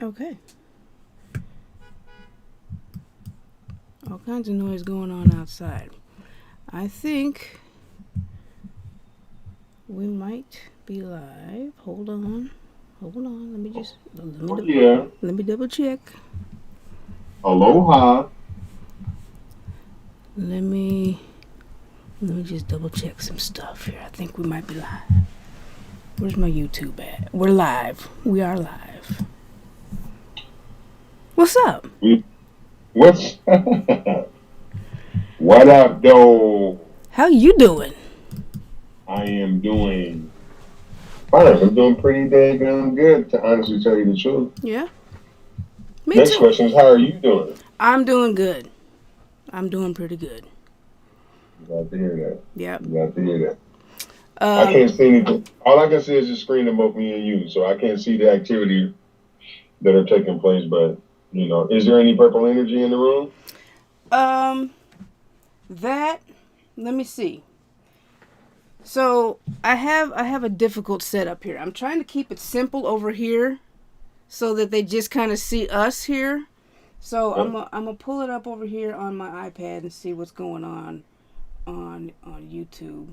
Okay. All kinds of noise going on outside. I think we might be live. Hold on. Hold on. Oh yeah. Let me double check. Aloha. Let me let me just double check some stuff here. I think we might be live. Where's my YouTube at? We're live. We are live. What's up? We what's what up though? How you doing? I am doing fine. I'm doing pretty dang good to honestly tell you the truth. Yeah, me Next too. question is how are you doing? I'm doing good. I'm doing pretty good. You got to hear that. Yep. You got to hear that. I Um. can't see anything. All I can see is the screen of both me and you, so I can't see the activity that are taking place. But is there any purple energy in the room? Um. That. Let me see. So I have a difficult setup here. I'm trying to keep it simple over here, so that they just kind of see us here. So Yeah. I'm gonna pull it up over here on my iPad and see what's going on YouTube.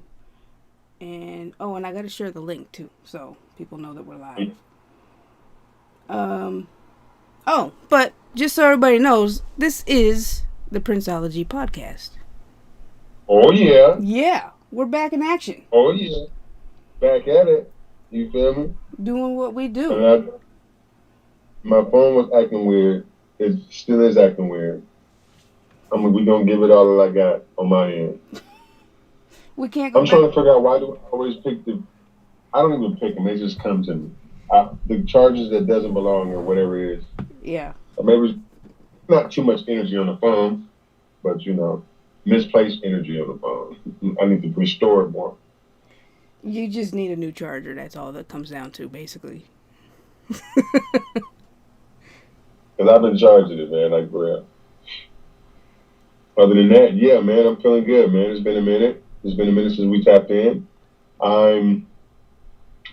And oh, and I got to share the link too, so people know that we're live. Um. Oh, but just so everybody knows, this is the Princeology podcast. Oh yeah. Yeah, we're back in action, Oh yeah. Back at it. You feel me? doing what we do. And my phone was acting weird. It still is acting weird. We gonna give it all that I got on my end. We can't go I'm back. trying to figure out why do I always pick the. I don't even pick them. They just come to me. The charges that doesn't belong or whatever it is. Yeah, Or maybe it's not too much energy on the phone, but misplaced energy on the phone. I need to restore it more. you just need a new charger. That's all that comes down to, basically. Because I've been charging it, man. Like, for real. Other than that, yeah, man, I'm feeling good, man. It's been a minute. It's been a minute since we tapped in. I'm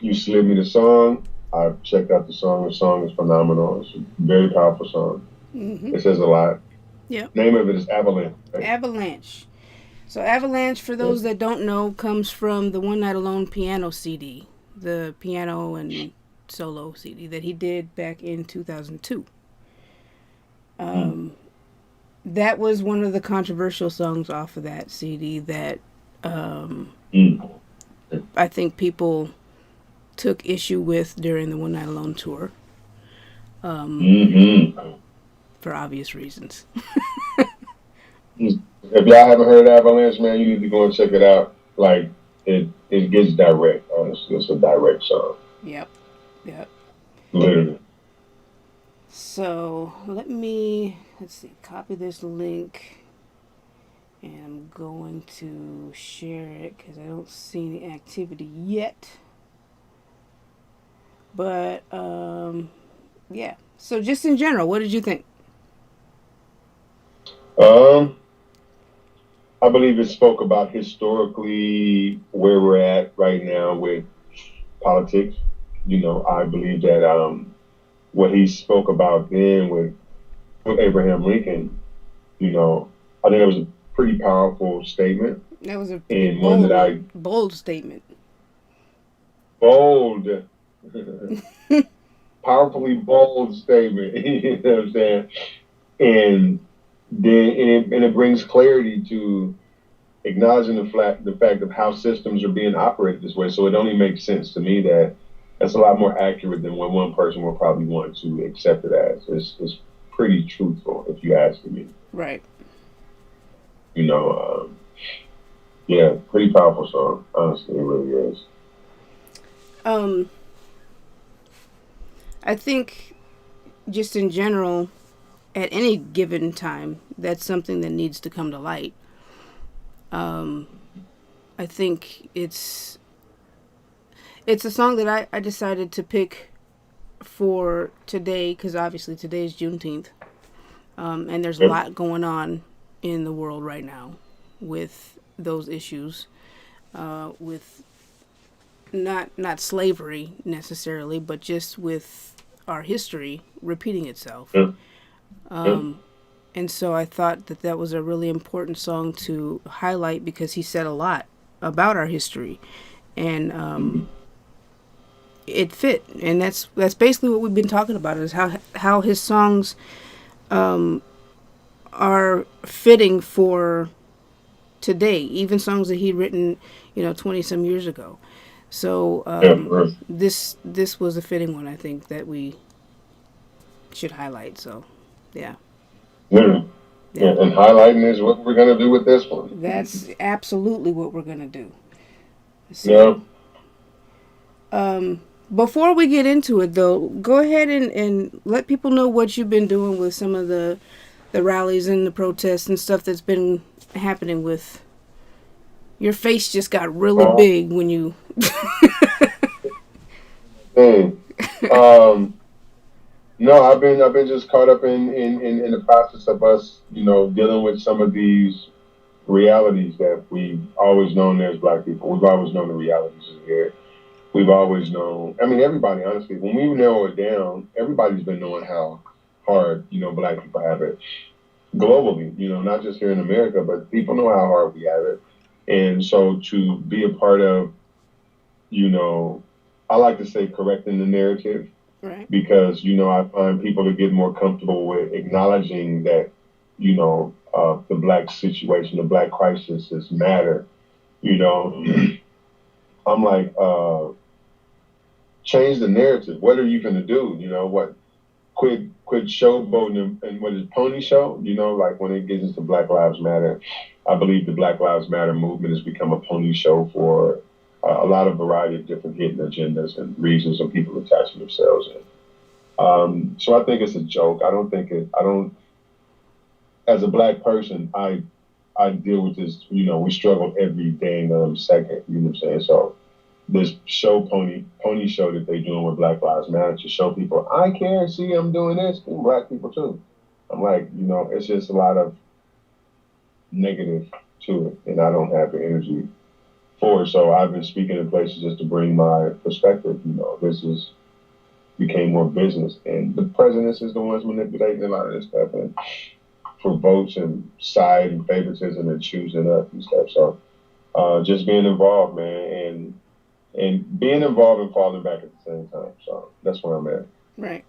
You slid me the song. I've checked out the song. The song is phenomenal. It's a very powerful song. Mm-hmm. It says a lot. Yep. Name of it is Avalanche, right? Avalanche. So Avalanche, for Yeah. those that don't know, comes from the One Night Alone piano CD, the piano and solo CD that he did back in 2002. Mm. Um, that was one of the controversial songs off of that CD that Mm. I think people took issue with during the One Night Alone tour, um, Mm-hmm. for obvious reasons. If y'all haven't heard Avalanche, man, you need to go and check it out. Like, it gets direct, honestly. It's a direct song. Yep, yep. Literally. So let's see, copy this link, and I'm going to share it because I don't see any activity yet. But yeah. So just in general, what did you think? Um, I believe it spoke about historically where we're at right now with politics. I believe that what he spoke about then with Abraham Lincoln, I think it was a pretty powerful statement That was a pretty and one that I bold statement. bold, powerfully bold statement. You know what I'm saying? And it brings clarity to acknowledging the fact of how systems are being operated this way. So it only makes sense to me that that's a lot more accurate than what one person will probably want to accept it as. It's pretty truthful, if you ask me. Right. You know, yeah, pretty powerful song. Honestly, it really is. Um, I think just in general, at any given time, that's something that needs to come to light. Um, I think it's a song that I decided to pick for today because obviously today is Juneteenth, and there's a Yep. lot going on in the world right now with those issues, with not slavery necessarily, but just with our history repeating itself. Yeah. Yeah. And so I thought that that was a really important song to highlight because he said a lot about our history, and Mhm. it fit. And that's basically what we've been talking about is how his songs are fitting for today, even songs that he'd written, 20 some years ago. So Yeah, for real. this was a fitting one, I think, that we should highlight. So, yeah, Literally. yeah, And highlighting is what we're gonna do with this one. that's absolutely what we're gonna do. Yeah. So, before we get into it, though, go ahead and let people know what you've been doing with some of the rallies and the protests and stuff that's been happening with. Your face just got really Uh, big when you. hey. Um, no, I've been just caught up in the process of us, dealing with some of these realities that we've always known as Black people. We've always known the realities is here. We've always known. I mean, everybody, honestly, when we narrow it down, everybody's been knowing how hard, Black people have it globally. Not just here in America, but people know how hard we have it. And so to be a part of, you know, I like to say correcting the narrative Right. because I find people to get more comfortable with acknowledging that the Black situation, the Black crisis is matter. You know, I'm like, change the narrative. What are you going to do? What? Quit showboating and what is pony show? Like when it gets into Black Lives Matter, I believe the Black Lives Matter movement has become a pony show for a lot of variety of different hidden agendas and reasons of people attaching themselves in. So I think it's a joke. I don't think it. I don't. As a Black person, I deal with this. We struggle every dang second. You know what I'm saying? So this show pony show that they're doing with Black Lives Matter to show people I care. See, I'm doing this. And Black people too. I'm like, it's just a lot of negative to it, and I don't have the energy for it. So I've been speaking in places just to bring my perspective. This is became more business, and the presidents is the ones manipulating a lot of this stuff, and for votes and side and favoritism and choosing up and stuff. So just being involved, man, and being involved and falling back at the same time. So that's where I'm at. Right.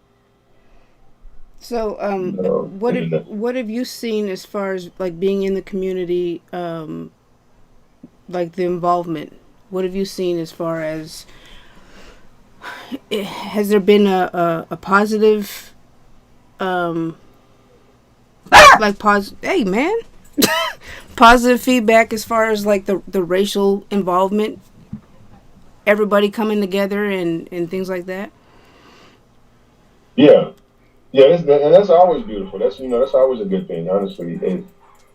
So, And what have you seen as far as like being in the community, like the involvement? What have you seen as far as has there been a positive, um, like Hey, man, positive feedback as far as like the racial involvement, everybody coming together and things like that. yeah, yeah, and that's always beautiful. That's always a good thing. Honestly,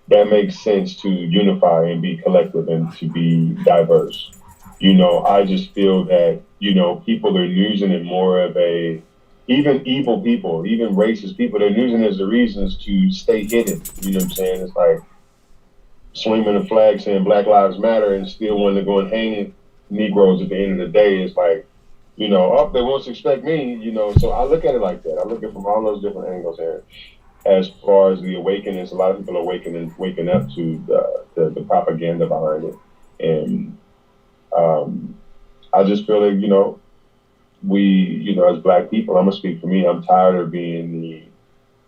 that makes sense to unify and be collective and to be diverse. I just feel that, people are using it more of even evil people, even racist people, they're using it as the reasons to stay hidden. You know what I'm saying? It's like swinging a flag saying Black Lives Matter and still wanting to go and hang Negroes at the end of the day. It's like, oh, they won't expect me. So I look at it like that. I look at it from all those different angles here. As far as the awakenings, a lot of people are waking up to the propaganda behind it. And I just feel like, we, as Black people, I'm gonna speak for me. I'm tired of being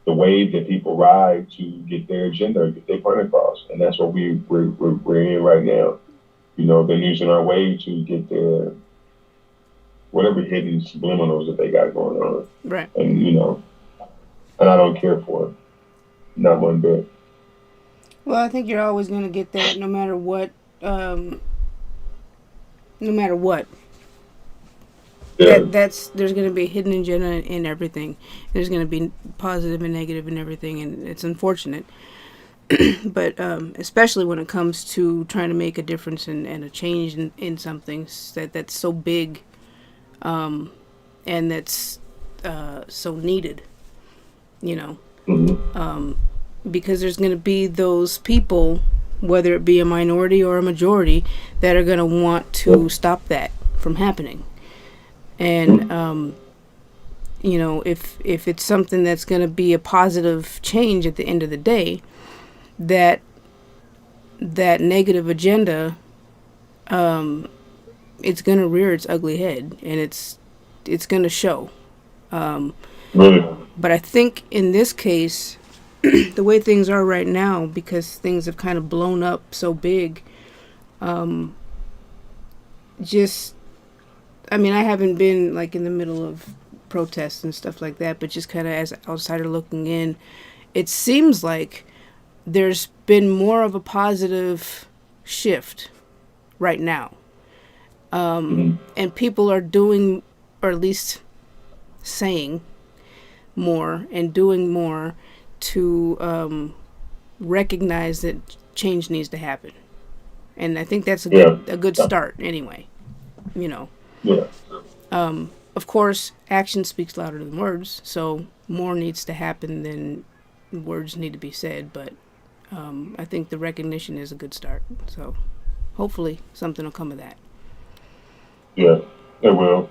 the wave that people ride to get their agenda, get their point across, and that's what we're in right now. They're using our wave to get their whatever hidden subliminals that they got going on, Right. and and I don't care for it, not one bit. Well, I think you're always going to get that no matter what. No matter what. Yeah. There's going to be a hidden agenda in everything. There's going to be positive and negative in everything, and it's unfortunate. But especially when it comes to trying to make a difference and a change in something that's so big, and that's so needed, you know, Mm-hmm. because there's going to be those people, whether it be a minority or a majority, that are going to want to stop that from happening. And if it's something that's going to be a positive change at the end of the day, that that negative agenda, it's going to rear its ugly head, and it's going to show. Really? But I think in this case, the way things are right now, because things have kind of blown up so big, just, I mean, I haven't been like in the middle of protests and stuff like that, but just kind of as an outsider looking in, it seems like there's been more of a positive shift right now. Mm-hmm. And people are doing, or at least saying more and doing more to recognize that change needs to happen. And I think that's Yeah. a good start anyway. You know, Yeah. of course, action speaks louder than words, so more needs to happen than words need to be said. But I think the recognition is a good start. So hopefully something will come of that. Yeah. It will.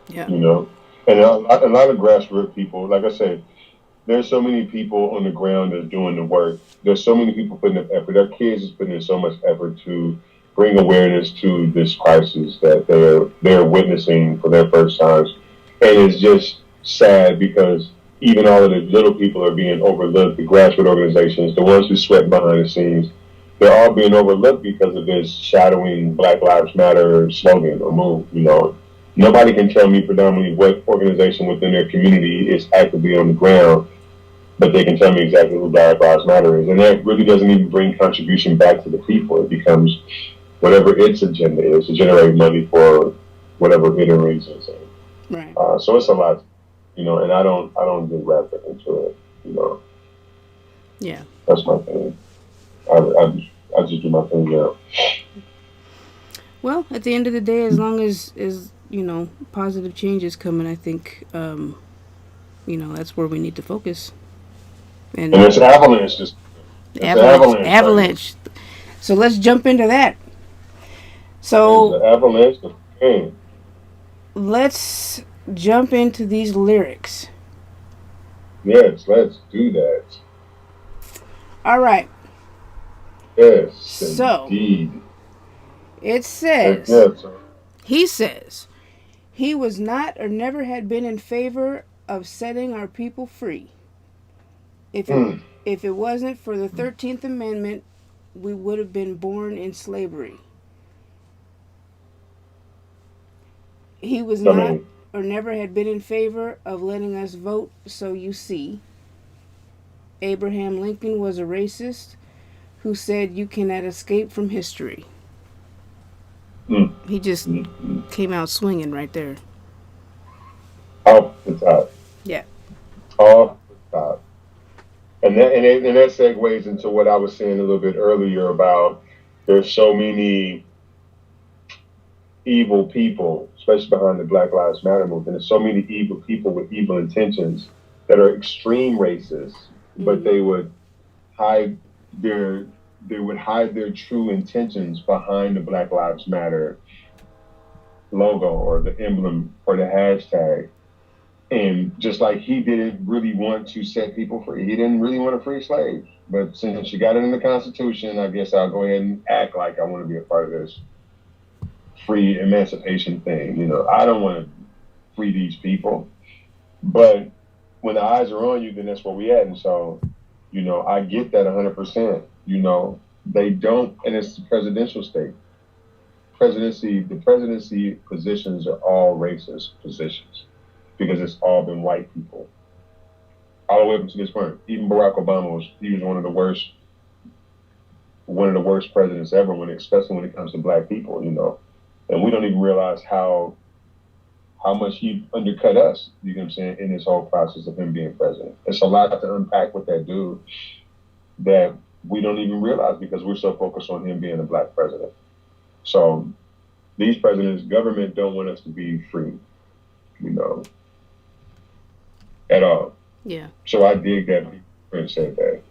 Yeah. You know, and a lot of grassroots people, like I said, there's so many people on the ground that's doing the work. There's so many people putting in effort. Their kids is putting in so much effort to bring awareness to this crisis that they're witnessing for their first times, and it's just sad because even all of the little people are being overlooked. The grassroots organizations, the ones who sweat behind the scenes, they're all being overlooked because of this shadowing Black Lives Matter slogan or move. Nobody can tell me predominantly what organization within their community is actively on the ground, but they can tell me exactly who Black Lives Matter is. And that really doesn't even bring contribution back to the people. It becomes whatever its agenda is to generate money for whatever hidden reasons. Right. So it's a lot, and I don't get wrapped up into it. Yeah. That's my thing. I just do my thing. Yeah. Well, at the end of the day, as long as positive change is coming, I think that's where we need to focus. And And it's Avalanche. It's avalanche, Avalanche right now. avalanche. So let's jump into that. It's So the Avalanche of pain. let's jump into these lyrics. Yes, let's do that. All right. Yes, So indeed. it Heck says, yes. he says, he was not or never had been in favor of setting our people free. If it Mm. if it wasn't for the 13th Amendment, we would have been born in slavery. He was I not mean, or never had been in favor of letting us vote, so you see. Abraham Lincoln was a racist who said you cannot escape from history. mm, He just mm, mm. came out swinging right there. Off the top. Yeah. Off the top. And that segues into what I was saying a little bit earlier about there's so many evil people, especially behind the Black Lives Matter movement. There's so many evil people with evil intentions that are extreme racists, but Mm-hmm. hide their they would hide their true intentions behind the Black Lives Matter logo or the emblem or the hashtag. And just like he didn't really want to set people free, he didn't really want to free slaves. But since you got it in the Constitution, I guess I'll go ahead and act like I want to be a part of this free emancipation thing. I don't want to free these people, but when the eyes are on you, then that's where we at. And so, I get that 100%. They don't, and it's the presidential state. The presidency positions are all racist positions because it's all been white people all the way up to this point. Even Barack Obama he was one of the worst presidents ever especially when it comes to black people. And we don't even realize how much he undercut us, you know what I'm saying, in this whole process of him being president. It's a lot to unpack with that dude that we don't even realize because we're so focused on him being a black president. So these presidents, government don't want us to be free, you know, at all. Yeah. So I dig that Prince said that.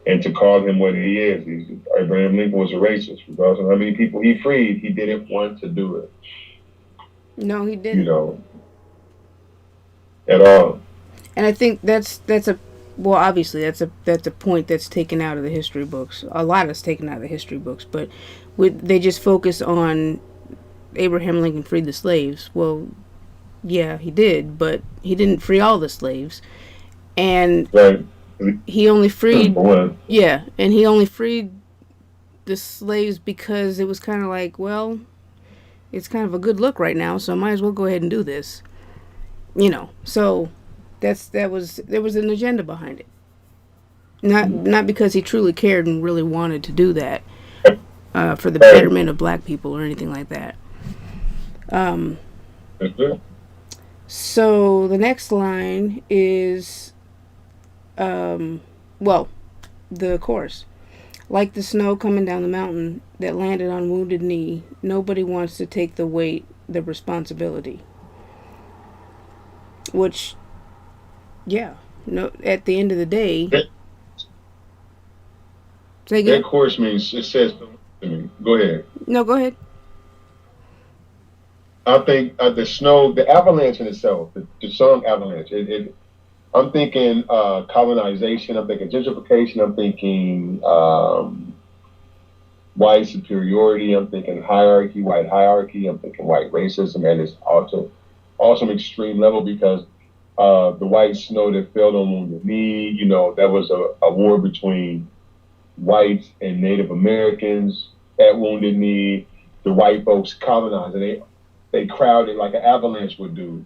And to call him what he is, Abraham Lincoln was a racist. Regardless of how many people he freed, he didn't want to do it. No, he You didn't. know, at all. And I think that's a well, obviously that's a point that's taken out of the history books. A lot is taken out of the history books, but they just focus on Abraham Lincoln freed the slaves. Well, yeah, he did, but he didn't free all the slaves, and Right. he only For freed one. yeah, and he only freed the slaves because it was kind of like, well, it's kind of a good look right now, so I might as well go ahead and do this. So that was there was an agenda behind it. Not because he truly cared and really wanted to do that for the Right. betterment of black people or anything like that. That's it. So the next line is, well, the chorus. Like the snow coming down the mountain that landed on Wounded Knee, nobody wants to take the weight, the responsibility. Which, yeah, no. At the end of the day, That, say that again. course means it says so much to me. Go ahead. No, go ahead. I think the snow, the avalanche in itself, the song Avalanche. I'm thinking colonization. I'm thinking gentrification. I'm thinking white superiority. I'm thinking hierarchy, white hierarchy. I'm thinking white racism at its awesome extreme level because the white snow that fell on Wounded Knee. That was a war between whites and Native Americans at Wounded Knee. The white folks colonized, and they crowded like an avalanche would do,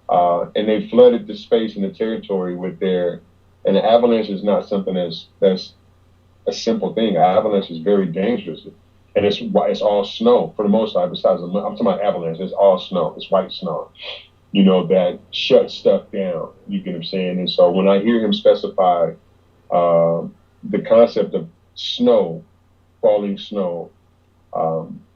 and they flooded the space and the territory with their. And the avalanche is not something that's a simple thing. An avalanche is very dangerous, and it's all snow for the most part. Besides, I'm talking about avalanche. It's all snow. It's white snow. That shuts stuff down. You get what I'm saying? And so when I hear him specify the concept of snow, falling snow,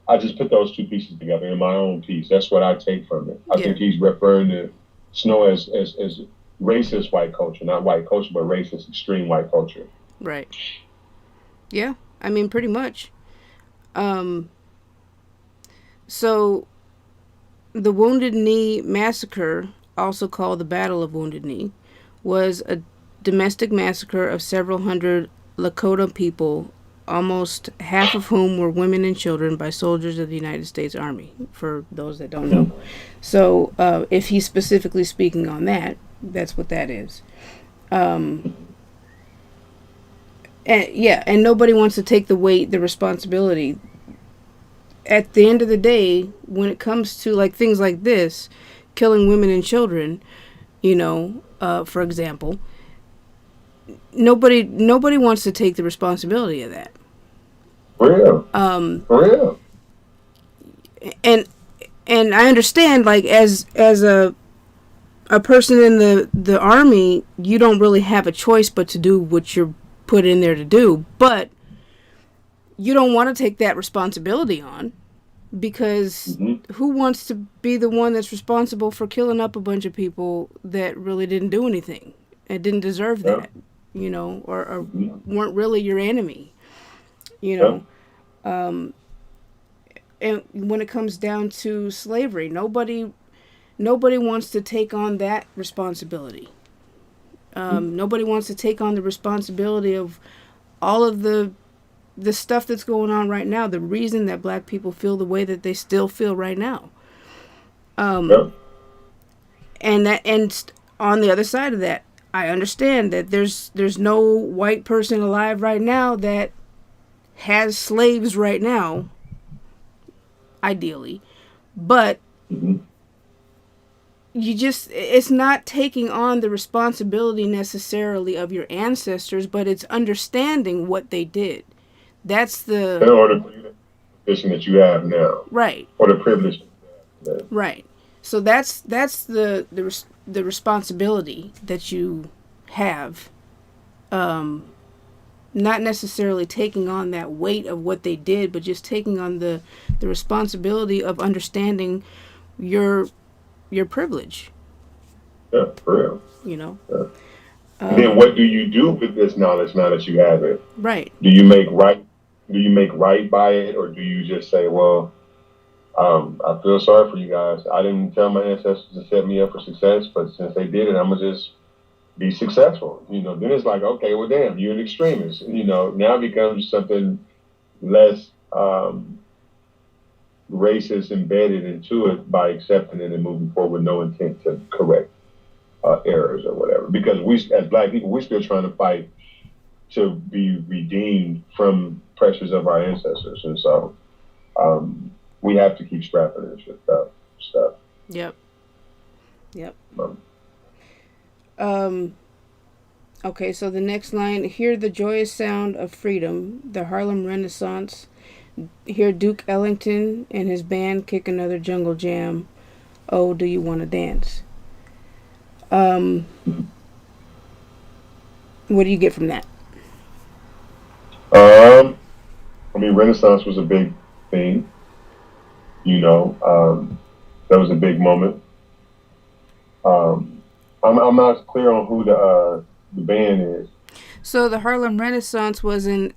I just put those two pieces together in my own piece. That's what I take from it. I Yeah, think he's referring to snow as racist white culture, not white culture, but racist extreme white culture. right. Yeah, I mean, pretty much. Um, so the Wounded Knee massacre, also called the Battle of Wounded Knee, was a domestic massacre of several hundred Lakota people, almost half of whom were women and children, by soldiers of the United States Army, for those that don't know. Mm-hmm. So, if he's specifically speaking on that, that's what that is. Um, and yeah, and nobody wants to take the weight, the responsibility. At the end of the day, when it comes to like things like this, killing women and children, for example, nobody wants to take the responsibility of that. For real. Um, For real. and and I understand, like, as a person in the army, you don't really have a choice but to do what you're put in there to do, but you don't want to take that responsibility on, because Mm-hmm. who wants to be the one that's responsible for killing up a bunch of people that really didn't do anything and didn't deserve Yeah. that, or Mm-hmm. weren't really your enemy, you Yeah. know. And when it comes down to slavery, nobody wants to take on that responsibility. Nobody wants to take on the responsibility of all of the stuff that's going on right now. The reason that black people feel the way that they still feel right now. Yeah. And on the other side of that, I understand that there's no white person alive right now that has slaves right now, ideally, but Mm-hmm. it's not taking on the responsibility necessarily of your ancestors, but it's understanding what they did. That's In the order for you to have the position that you have now, right. or the privilege. That Right. So that's the responsibility that you have. Not necessarily taking on that weight of what they did, but just taking on the responsibility of understanding your your privilege. Yeah, for real. You know. Yeah. And then Um, what do you do with this knowledge now that you have it? right. Do you make right? Do you make right by it, or do you just say, well, I feel sorry for you guys. I didn't tell my ancestors to set me up for success, but since they did it, I'm gonna just be successful. Then it's like, okay, well, damn, you're an extremist. Now it becomes something less racist embedded into it by accepting it and moving forward with no intent to correct errors or whatever. Because we, as Black people, we're still trying to fight to be redeemed from pressures of our ancestors, and so we have to keep scrapping this stuff. Yep. Yep. Um, Um. Okay, so the next line: hear the joyous sound of freedom, the Harlem Renaissance. Hear Duke Ellington and his band kick another jungle jam. Oh, do you want to dance? Um, what do you get from that? um, I mean, Renaissance was a big thing. That was a big moment. Um, I'm not clear on who the band is. So the Harlem Renaissance was an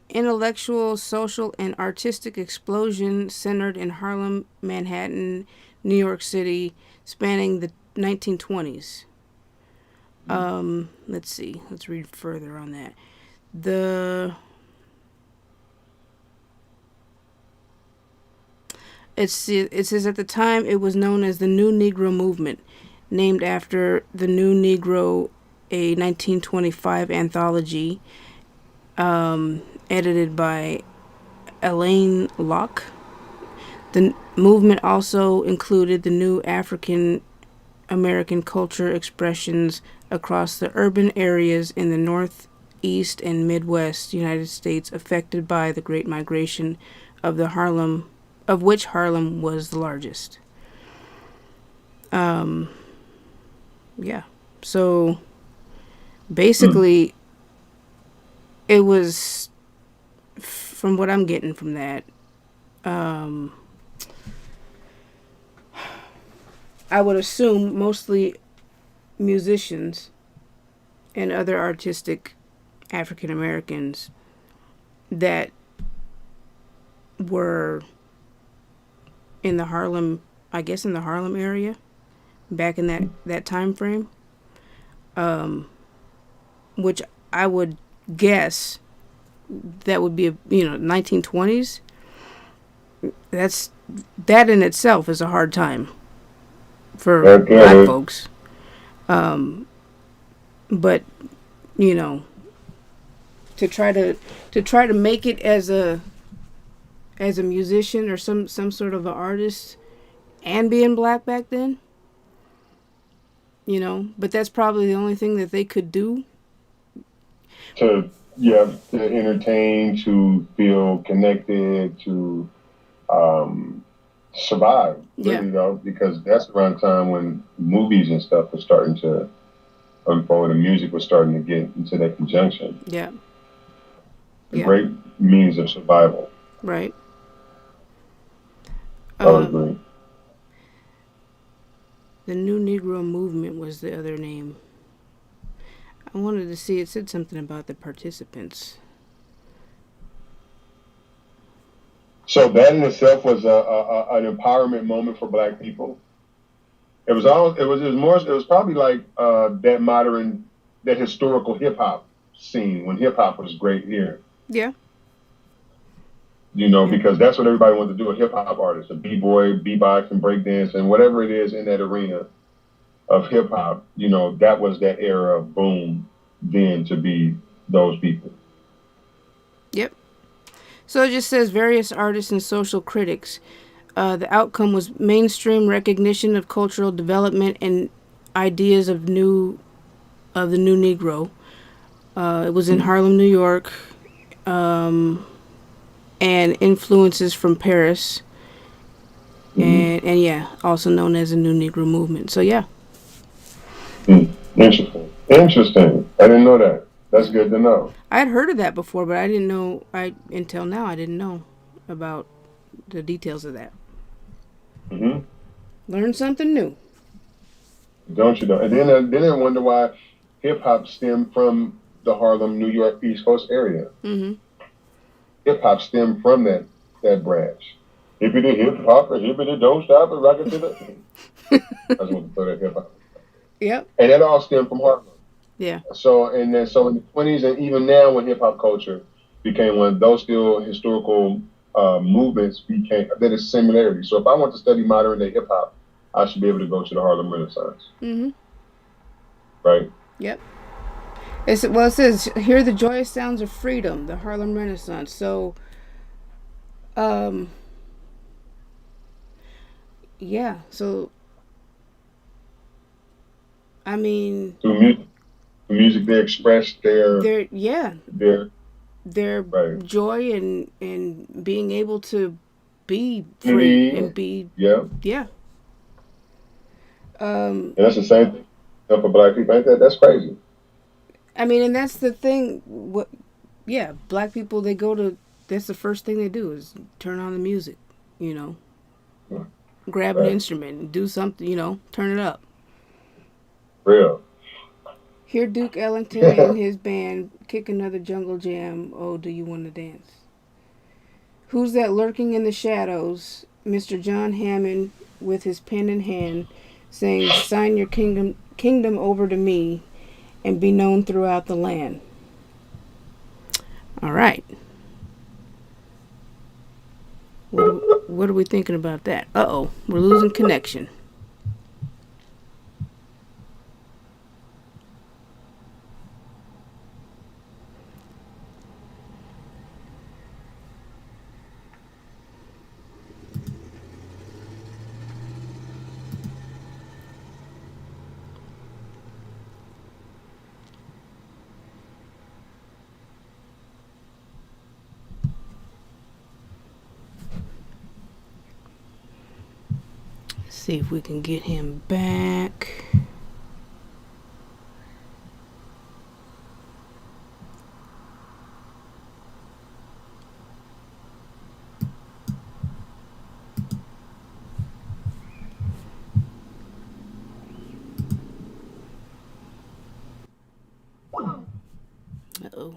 intellectual, social, and artistic explosion centered in Harlem, Manhattan, New York City, spanning the 1920s. Let's see. Let's read further on that. The it says at the time it was known as the New Negro Movement, named after the New Negro, a 1925 anthology edited by Elaine Locke. The movement also included the new African American culture expressions across the urban areas in the Northeast and Midwest United States affected by the Great Migration of the Harlem, of which Harlem was the largest. Yeah. So basically, it was, from what I'm getting from that, I would assume mostly musicians and other artistic African Americans that were in the Harlem, I guess in the Harlem area back in that time frame, which I would guess that would be 1920s. That in itself is a hard time for Black folks. But you know, to try to make it as a musician or some sort of an artist and being Black back then, but that's probably the only thing that they could do. To entertain, to feel connected, to survive, Yeah. really, though, because that's around the time when movies and stuff was starting to unfold and music was starting to get into that conjunction. Yeah. A great means of survival. Right. I would agree. The New Negro Movement was the other name. I wanted to see, it said something about the participants. So that in itself was an empowerment moment for Black people. It was probably like that historical hip hop scene when hip hop was great here. Yeah. Because that's what everybody wanted to do, a hip hop artist, a b-boy, b-box, and breakdance, and whatever it is in that arena of hip hop, that was that era of boom then to be those people. Yep. So it just says various artists and social critics. The outcome was mainstream recognition of cultural development and ideas of the new Negro. It was in Harlem, New York, and influences from Paris, and also known as the New Negro Movement. So yeah. Interesting. I didn't know that. That's good to know. I had heard of that before, but I didn't know. Until now, I didn't know about the details of that. Learn something new. Don't you know? And then I wonder why hip hop stemmed from the Harlem, New York, East Coast area. Hip hop stemmed from that branch. Hippity hip hop, hippity don't stop it, rock it to the. I just want to throw that hip hop, Yep. and that all stemmed from Harlem. Yeah. So in the 20s and even now, when hip hop culture became one, those still historical movements became that is similarity. So if I want to study modern day hip hop, I should be able to go to the Harlem Renaissance, Mhm. right? Yep. It says hear the joyous sounds of freedom, the Harlem Renaissance. So, um, yeah. So, I mean, Through music, they express their yeah, their their right joy and being able to be free unity. and be Yeah, yeah. Um, and that's the same thing for Black people. Ain't that? That's crazy. I mean, and that's the thing. What? Yeah, black people they go to. That's the first thing they do is turn on the music. You know, grab an Right, instrument and do something. You know, turn it up. real. Hear Duke Ellington and his band kick another jungle jam. Oh, do you want to dance? Who's that lurking in the shadows? Mr. John Hammond, with his pen in hand, saying, "Sign your kingdom over to me, and be known throughout the land." All right. What are we thinking about that? Uh oh, we're losing connection. Let's see if we can get him back. Uh oh.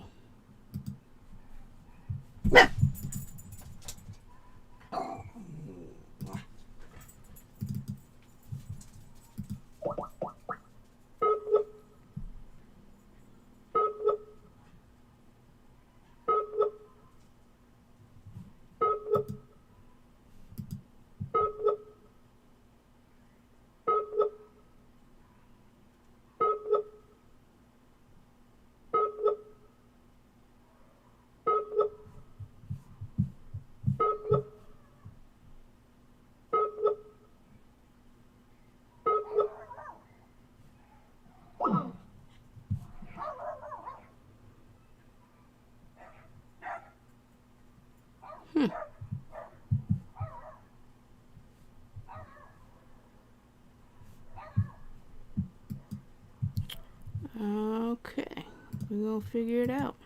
Okay, we're gonna figure it out.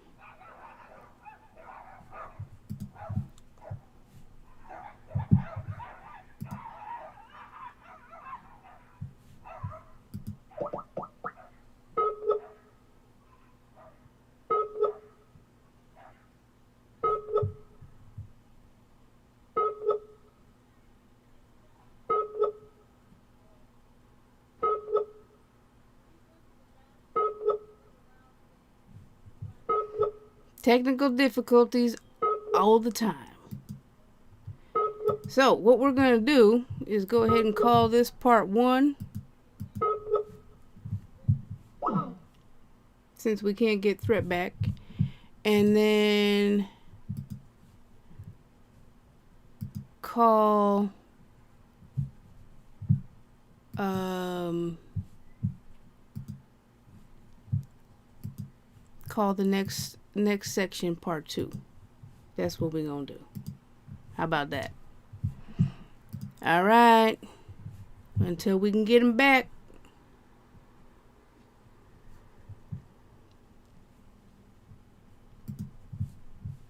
Technical difficulties all the time. So, what we're going to do is go ahead and call this part one since we can't get threat back. And then call um call the next section part 2. That's what we're going to do. How about that? All right. Until we can get him back.